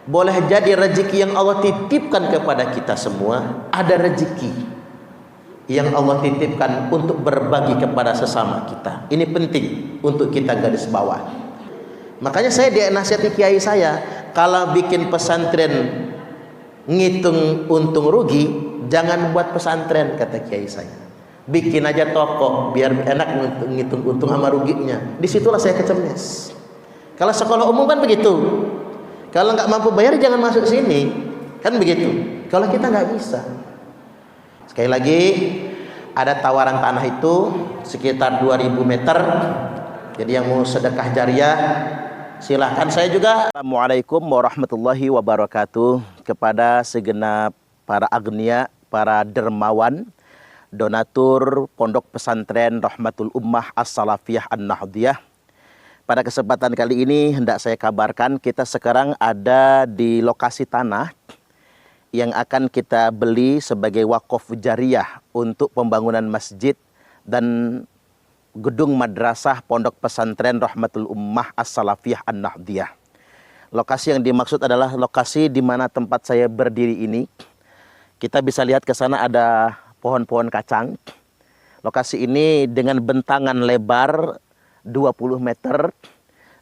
boleh jadi rezeki yang Allah titipkan kepada kita semua, ada rezeki yang Allah titipkan untuk berbagi kepada sesama kita. Ini penting untuk kita garis bawah. Makanya saya dinasihati kiai saya, kalau bikin pesantren ngitung untung rugi, jangan buat pesantren, kata kiai saya. Bikin aja toko biar enak ngitung untung sama ruginya. Disitulah saya kecemes. Kalau sekolah umum kan begitu. Kalau nggak mampu bayar jangan masuk sini, kan begitu. Kalau kita nggak bisa. Sekali lagi, ada tawaran tanah itu sekitar 2000 meter. Jadi yang mau sedekah jariah silahkan. Saya juga. Assalamualaikum warahmatullahi wabarakatuh. Kepada segenap para agnia, para dermawan, donatur Pondok Pesantren Rahmatul Ummah As-Salafiyah An-Nahdiyah. Pada kesempatan kali ini hendak saya kabarkan, kita sekarang ada di lokasi tanah yang akan kita beli sebagai wakaf jariah untuk pembangunan masjid dan gedung madrasah Pondok Pesantren Rahmatul Ummah As-Salafiyah An-Nahdiyah. Lokasi yang dimaksud adalah lokasi di mana tempat saya berdiri ini. Kita bisa lihat ke sana ada pohon-pohon kacang. Lokasi ini dengan bentangan lebar 20 meter,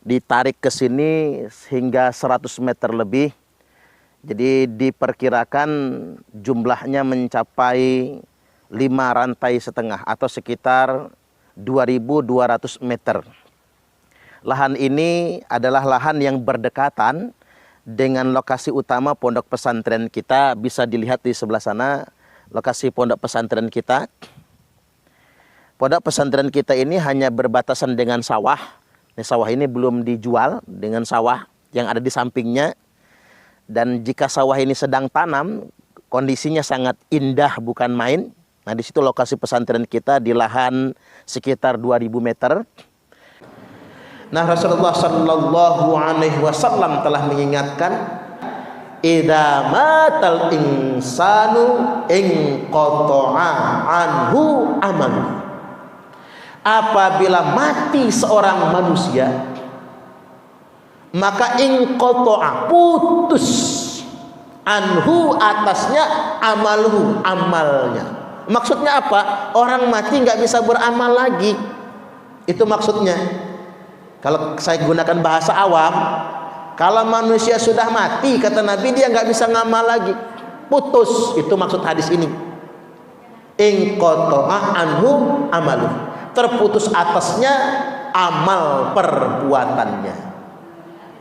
ditarik ke sini hingga 100 meter lebih. Jadi diperkirakan jumlahnya mencapai 5 rantai setengah atau sekitar 2200 meter. Lahan ini adalah lahan yang berdekatan dengan lokasi utama pondok pesantren kita. Bisa dilihat di sebelah sana lokasi pondok pesantren kita. Pondok pesantren kita ini hanya berbatasan dengan sawah. Sawah ini belum dijual, dengan sawah yang ada di sampingnya. Dan jika sawah ini sedang tanam, kondisinya sangat indah bukan main. Nah, di situ lokasi pesantren kita di lahan sekitar 2000 meter. Nah, Rasulullah sallallahu alaihi wasallam telah mengingatkan, idza matal insanu inqata'a anhu amaluhu. Apabila mati seorang manusia, maka inqata'a, putus, anhu, atasnya, amaluhu, amalnya. Maksudnya apa? Orang mati nggak bisa beramal lagi. Itu maksudnya. Kalau saya gunakan bahasa awam, kalau manusia sudah mati, kata Nabi, dia nggak bisa ngamal lagi, putus. Itu maksud hadis ini. Inqata'a anhu amaluhu, terputus atasnya amal perbuatannya.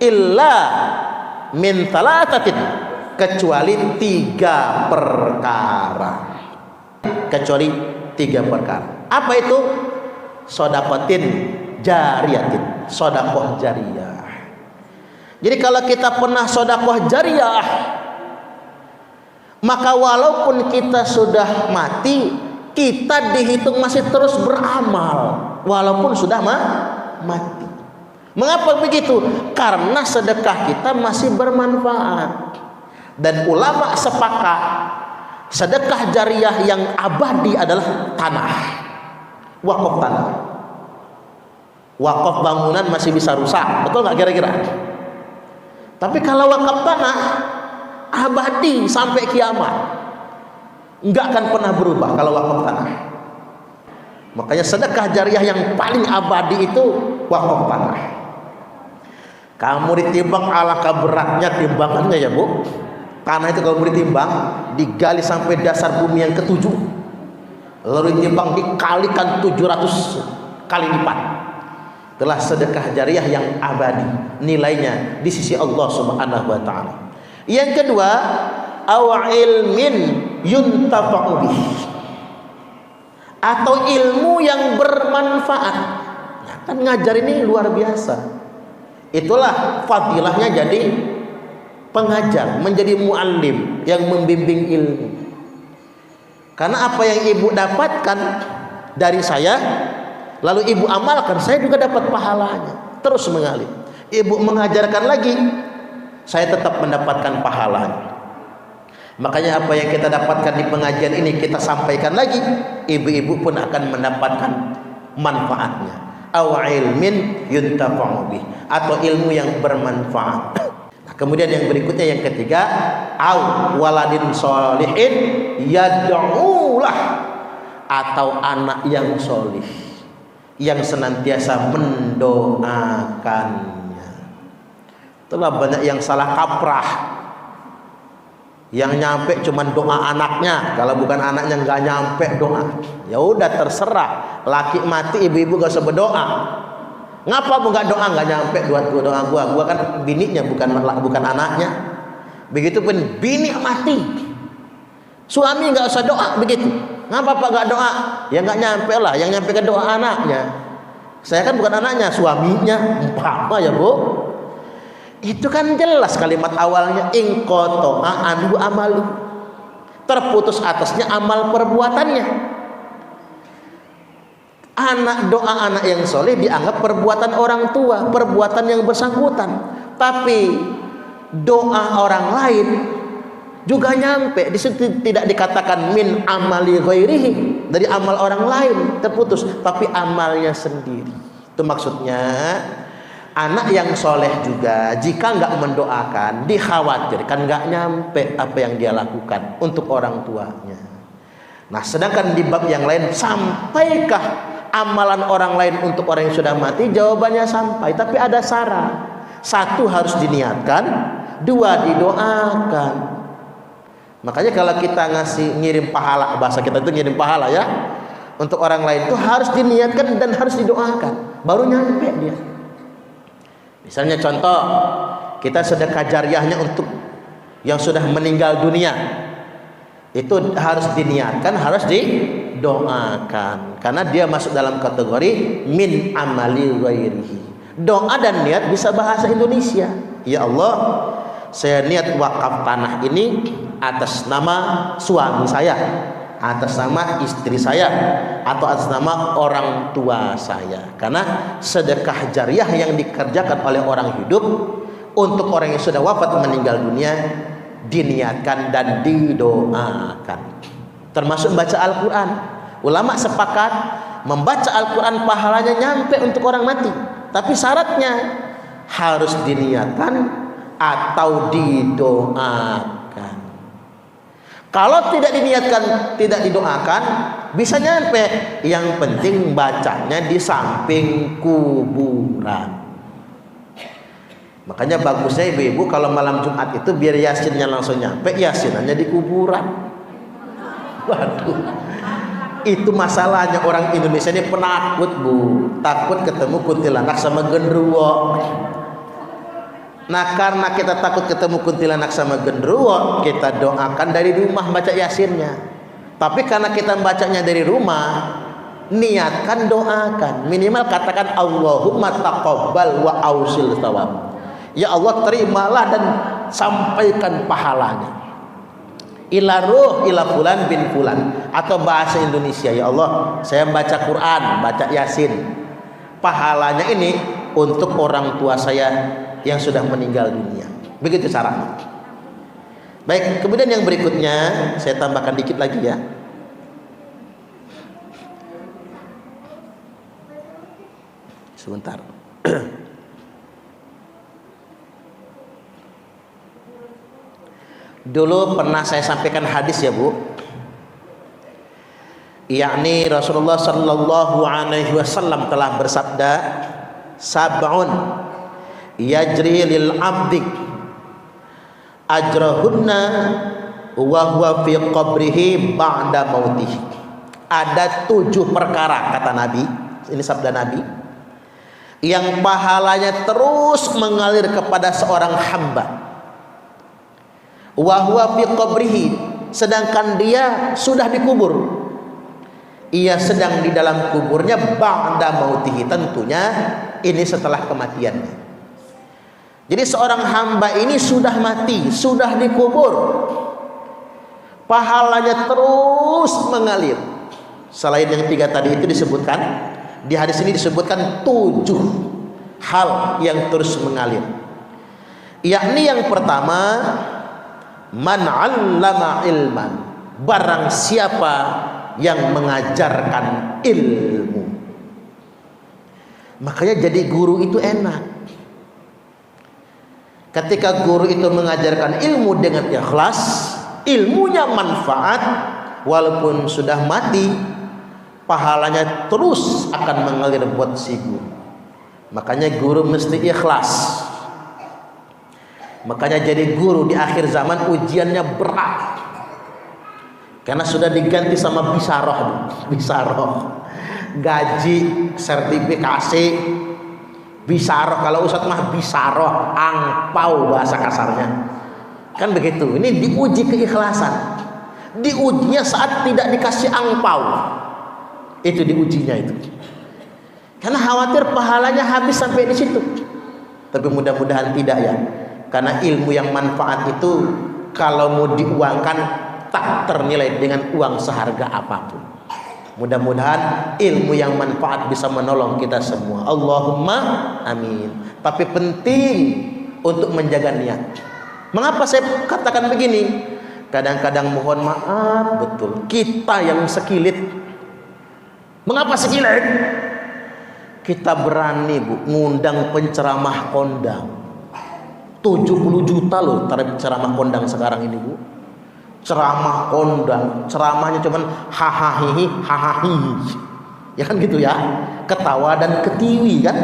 Illa min thalathatin, kecuali 3 perkara. Kecuali 3 perkara. Apa itu? Shadaqatin jariyatin, sedekah jariah. Jadi kalau kita pernah sedekah jariah, maka walaupun kita sudah mati, kita dihitung masih terus beramal walaupun sudah mati. Mengapa begitu? Karena sedekah kita masih bermanfaat. Dan ulama sepakat, sedekah jariah yang abadi adalah tanah, wakaf tanah. Wakaf bangunan masih bisa rusak, betul nggak kira-kira? Tapi kalau wakaf tanah abadi sampai kiamat, nggak akan pernah berubah kalau wakaf tanah. Makanya sedekah jariah yang paling abadi itu wakaf tanah. Kamu ditimbang, alangkah beratnya timbangannya ya Bu. Tanah itu kalau ditimbang, digali sampai dasar bumi yang ke-7, lalu ditimbang, dikalikan 700 kali lipat. Telah sedekah jariah yang abadi nilainya di sisi Allah Subhanahu wa taala. Yang kedua, aw ilmin yuntafa'u bih, atau ilmu yang bermanfaat. Nah, kan ngajar ini luar biasa. Itulah fadilahnya jadi pengajar, menjadi muallim yang membimbing ilmu. Karena apa yang ibu dapatkan dari saya, lalu ibu amalkan, saya juga dapat pahalanya, terus mengalir. Ibu mengajarkan lagi, saya tetap mendapatkan pahalanya. Makanya apa yang kita dapatkan di pengajian ini kita sampaikan lagi, ibu-ibu pun akan mendapatkan manfaatnya. Aw ilmin yuntafa'u bih, atau ilmu yang bermanfaat. Nah, Kemudian yang berikutnya yang ketiga, au waladin sholihin yad'ulah, atau anak yang solih yang senantiasa mendoakannya. Itulah banyak yang salah kaprah, yang nyampe cuman doa anaknya, kalau bukan anaknya nggak nyampe doa. Ya udah terserah, laki mati ibu-ibu gak usah berdoa. Ngapa bu nggak doa, nggak nyampe doa gua kan bininya bukan anaknya. Begitupun bini mati, suami nggak usah doa begitu. Ngapa pak nggak doa? Ya nggak nyampe lah, yang nyampe ke doa anaknya. Saya kan bukan anaknya, suaminya. Umpama ya bu, itu kan jelas kalimat awalnya ingqata'a anhu amalu, terputus atasnya amal perbuatannya. Doa anak yang soleh dianggap perbuatan orang tua, perbuatan yang bersangkutan. Tapi doa orang lain juga nyampe. Di situ tidak dikatakan min amali ghairihi, dari amal orang lain terputus, tapi amalnya sendiri. Itu maksudnya anak yang soleh juga jika nggak mendoakan, dikhawatirkan nggak nyampe apa yang dia lakukan untuk orang tuanya. Nah, sedangkan di bab yang lain, sampaikah amalan orang lain untuk orang yang sudah mati? Jawabannya sampai, tapi ada syarat. Satu, harus diniatkan. Dua, didoakan. Makanya kalau kita ngirim pahala, bahasa kita itu ngirim pahala ya, untuk orang lain itu harus diniatkan dan harus didoakan, baru nyampe dia. Misalnya contoh, kita sedekah jariyahnya untuk yang sudah meninggal dunia, itu harus diniatkan, harus didoakan, karena dia masuk dalam kategori min amali ghairihi. Doa dan niat bisa bahasa Indonesia. Ya Allah, saya niat wakaf tanah ini atas nama suami saya, atas nama istri saya, atau atas nama orang tua saya. Karena sedekah jariyah yang dikerjakan oleh orang hidup untuk orang yang sudah wafat meninggal dunia diniatkan dan didoakan. Termasuk membaca Al-Quran. Ulama sepakat membaca Al-Quran pahalanya nyampe untuk orang mati, tapi syaratnya harus diniatkan atau didoakan. Kalau tidak diniatkan, tidak didoakan, bisa nyampe. Yang penting bacanya di samping kuburan. Makanya bagusnya ibu-ibu kalau malam Jumat itu biar yasinnya langsung nyampe, yasinannya di kuburan. Waduh, itu masalahnya orang Indonesia ini penakut bu, takut ketemu kuntilanak sama genderuwo. Nah, karena kita takut ketemu kuntilanak sama genderuwo, kita doakan dari rumah baca yasinnya. Tapi karena kita bacanya dari rumah, niatkan, doakan, minimal katakan Allahumma taqabbal wa ausil thawab. Ya Allah, terimalah dan sampaikan pahalanya ila ruh ila fulan bin fulan. Atau bahasa Indonesia, ya Allah, saya baca Quran, baca yasin, pahalanya ini untuk orang tua saya yang sudah meninggal dunia. Begitu syaratnya. Baik, kemudian yang berikutnya saya tambahkan dikit lagi ya. Sebentar. Dulu pernah saya sampaikan hadis ya bu, yakni Rasulullah sallallahu alaihi wasallam telah bersabda, sab'un yajri lil abdi ajrahunna wa huwa fi qabrihi ba'da mautihi. Ada 7 perkara, kata Nabi, ini sabda Nabi, yang pahalanya terus mengalir kepada seorang hamba, wa huwa fi qabrihi, sedangkan dia sudah dikubur, ia sedang di dalam kuburnya, ba'da mautihi, tentunya ini setelah kematiannya. Jadi seorang hamba ini sudah mati, sudah dikubur, pahalanya terus mengalir. Selain yang 3 tadi itu disebutkan, di hadis ini disebutkan 7 hal yang terus mengalir. Yakni yang pertama, man 'allama ilman, barang siapa yang mengajarkan ilmu. Makanya jadi guru itu enak. Ketika guru itu mengajarkan ilmu dengan ikhlas, ilmunya manfaat, walaupun sudah mati, pahalanya terus akan mengalir buat si guru. Makanya guru mesti ikhlas. Makanya jadi guru di akhir zaman ujiannya berat, karena sudah diganti sama bisaroh. Gaji, sertifikasi, bisaroh. Kalau ustadz mah bisaroh, angpau bahasa kasarnya. Kan begitu. Ini diuji keikhlasan. Diujinya saat tidak dikasih angpau. Itu diujinya itu. Karena khawatir pahalanya habis sampai di situ. Tapi mudah-mudahan tidak ya. Karena ilmu yang manfaat itu kalau mau diuangkan tak ternilai dengan uang seharga apapun. Mudah-mudahan ilmu yang manfaat bisa menolong kita semua. Allahumma amin. Tapi penting untuk menjaga niat. Mengapa saya katakan begini? Kadang-kadang mohon maaf betul, kita yang sekilit. Mengapa sekilit? Kita berani bu ngundang penceramah kondang 70 juta loh tarif ceramah kondang sekarang ini bu. Ceramah kondang, ceramahnya cuman hahaha ya kan gitu ya, ketawa dan ketiwi kan.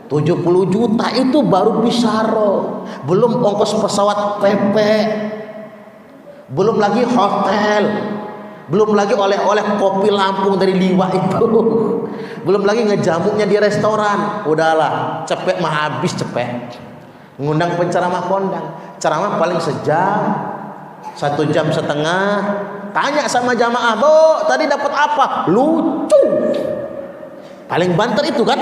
70 juta itu baru bisaroh, belum ongkos pesawat PP, belum lagi hotel, belum lagi oleh-oleh kopi Lampung dari Liwa itu, belum lagi ngejamuknya di restoran. Udahlah, cepet mah habis cepet. Ngundang penceramah kondang, ceramah paling sejam, 1,5 jam. Tanya sama jamaah, bu tadi dapat apa? Lucu. Paling banter itu kan.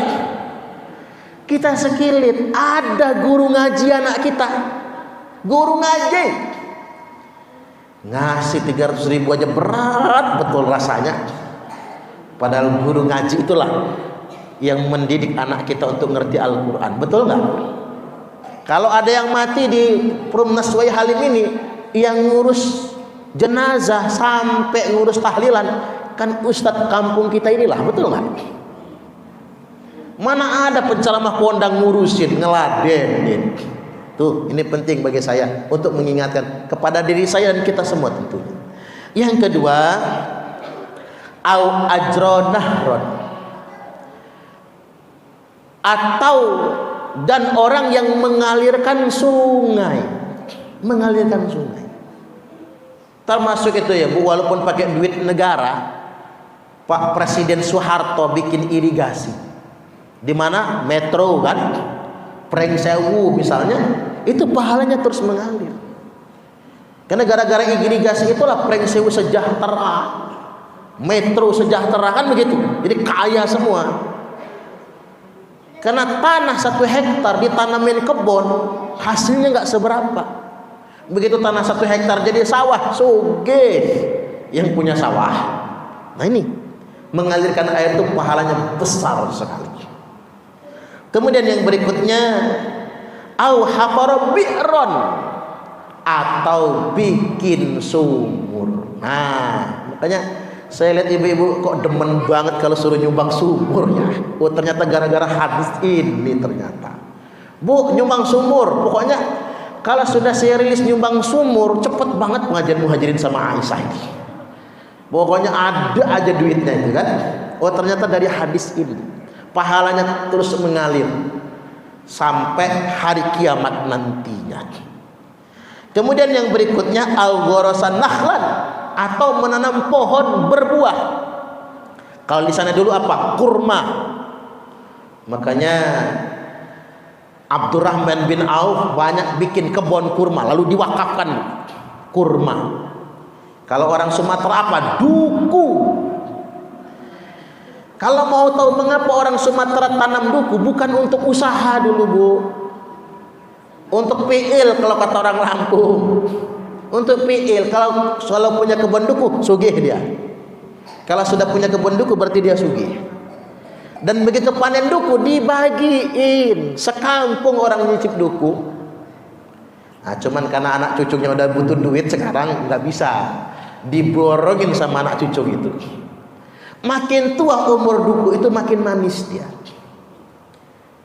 Kita sekilit. Ada guru ngaji anak kita, guru ngaji ngasih 300 ribu aja berat betul rasanya. Padahal guru ngaji itulah yang mendidik anak kita untuk ngerti Al-Quran. Betul nggak? Kalau ada yang mati di Perumnas Wai Halim ini, yang ngurus jenazah sampai ngurus tahlilan kan ustadz kampung kita inilah. Betul nggak? Mana ada penceramah kondang ngurusin, ngeladenin. Tuh, ini penting bagi saya untuk mengingatkan kepada diri saya dan kita semua tentunya. Yang kedua, au ajronahron, atau dan orang yang mengalirkan sungai. Termasuk itu ya bu, walaupun pakai duit negara. Pak Presiden Soeharto bikin irigasi di mana metro kan, Preng Sewu misalnya, itu pahalanya terus mengalir. Karena gara-gara irigasi itulah Preng Sewu sejahtera, metro sejahtera kan begitu. Jadi kaya semua. Karena tanah 1 hektar ditanamin kebun, hasilnya nggak seberapa. Begitu tanah 1 hektar jadi sawah, sugih yang punya sawah. Nah ini mengalirkan air itu pahalanya besar sekali. Kemudian yang berikutnya, au hafara bi'ron, atau bikin sumur. Nah makanya saya lihat ibu-ibu kok demen banget kalau suruh nyumbang sumur ya. Oh ternyata gara-gara hadis ini ternyata. Bu nyumbang sumur, pokoknya kalau sudah saya rilis nyumbang sumur cepet banget pengajian Muhajirin sama Aisyah ini. Pokoknya ada aja duitnya itu kan. Oh ternyata dari hadis ini pahalanya terus mengalir sampai hari kiamat nantinya. Kemudian yang berikutnya al-gharasan nakhlan, atau menanam pohon berbuah. Kalau di sana dulu apa? Kurma. Makanya Abdurrahman bin Auf banyak bikin kebun kurma lalu diwakafkan kurma. Kalau orang Sumatera apa? Duku. Kalau mau tahu mengapa orang Sumatera tanam duku, bukan untuk usaha dulu bu, untuk piil kalau kata orang Lampung. Untuk piil, kalau punya kebun duku, sugih dia. Kalau sudah punya kebun duku berarti dia sugih. Dan begitu panen duku dibagiin, sekampung orang nyicip duku. Nah, cuman karena anak cucunya udah butuh duit sekarang nggak bisa diborongin sama anak cucu gitu. Makin tua umur duku itu makin manis dia.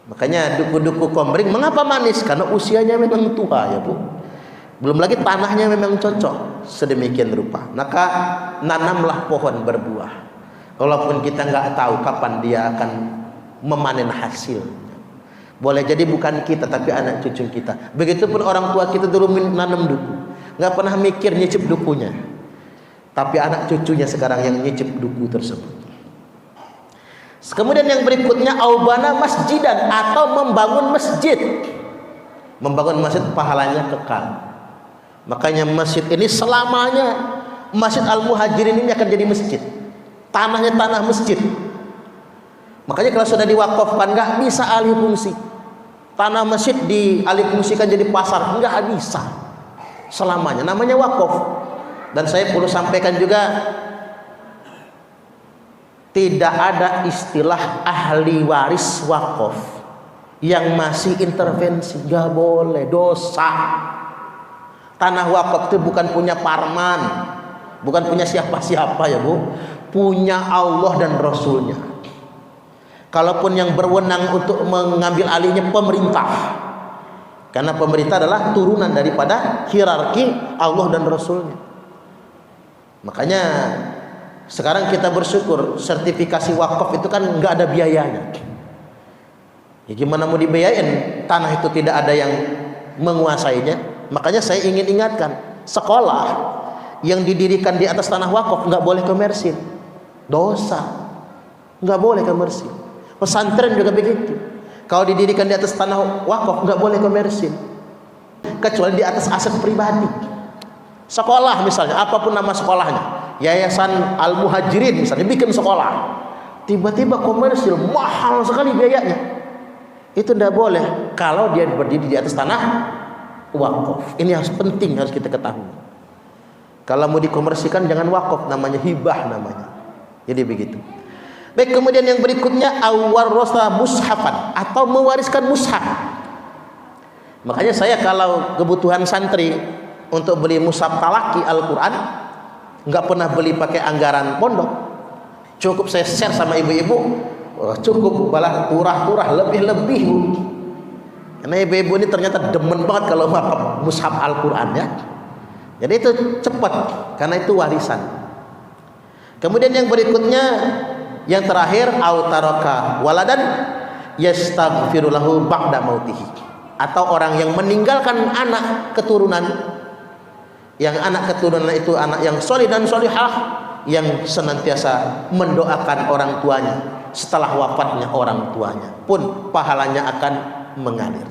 Makanya duku-duku Komering mengapa manis? Karena usianya memang tua ya Bu. Belum lagi tanahnya memang cocok sedemikian rupa. Maka nanamlah pohon berbuah. Walaupun kita nggak tahu kapan dia akan memanen hasil. Boleh jadi bukan kita tapi anak cucu kita. Begitupun orang tua kita dulu nanam duku, nggak pernah mikir nyicip dukunya. Tapi anak cucunya sekarang yang nyicip duku tersebut. Kemudian yang berikutnya aubana masjidan atau membangun masjid. Membangun masjid pahalanya kekal. Makanya masjid ini selamanya, Masjid Al-Muhajirin ini akan jadi masjid. Tanahnya tanah masjid. Makanya kalau sudah diwakafkan nggak bisa alih fungsi. Tanah masjid dialih fungsikan jadi pasar nggak bisa selamanya. Namanya wakaf. Dan saya perlu sampaikan juga, tidak ada istilah ahli waris wakaf yang masih intervensi, nggak boleh, dosa. Tanah wakaf itu bukan punya Parman, bukan punya siapa-siapa ya Bu, punya Allah dan Rasulnya. Kalaupun yang berwenang untuk mengambil alihnya pemerintah, karena pemerintah adalah turunan daripada hierarki Allah dan Rasulnya. Makanya sekarang kita bersyukur sertifikasi wakaf itu kan nggak ada biayanya. Ya gimana mau dibiayain? Tanah itu tidak ada yang menguasainya. Makanya saya ingin ingatkan, sekolah yang didirikan di atas tanah wakaf nggak boleh komersil, dosa, nggak boleh komersil. Pesantren juga begitu. Kalau didirikan di atas tanah wakaf nggak boleh komersil, kecuali di atas aset pribadi. Sekolah misalnya, apapun nama sekolahnya. Yayasan Al-Muhajirin misalnya bikin sekolah, tiba-tiba komersil mahal sekali biayanya, itu tidak boleh kalau dia berdiri di atas tanah wakaf. Ini harus penting, harus kita ketahui. Kalau mau dikomersikan jangan wakaf, namanya hibah namanya. Jadi begitu. Baik, kemudian yang berikutnya awarrosa mushafan atau mewariskan mushaf. Makanya saya kalau kebutuhan santri untuk beli mushaf talaki Al-Quran, nggak pernah beli pakai anggaran pondok, cukup saya share sama ibu-ibu, cukup balah turah-turah lebih-lebih Bu. Karena ibu-ibu ini ternyata demen banget kalau mushaf Al-Quran ya. Jadi itu cepat karena itu warisan. Kemudian yang berikutnya, yang terakhir autaraka waladan yastaghfiru lahu ba'da mautihi, atau orang yang meninggalkan anak keturunan, yang anak keturunan itu anak yang solih dan solihah, yang senantiasa mendoakan orang tuanya setelah wafatnya orang tuanya, pun pahalanya akan mengalir.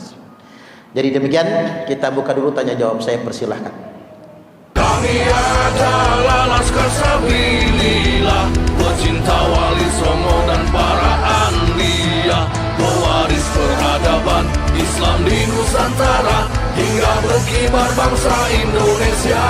Jadi demikian, kita buka dulu tanya jawab, saya persilahkan. Kami adalah Laskar Sabilillah, pecinta Wali Songo dan para anbiya, pewaris peradaban Islam di Nusantara hingga berkibar bangsa Indonesia.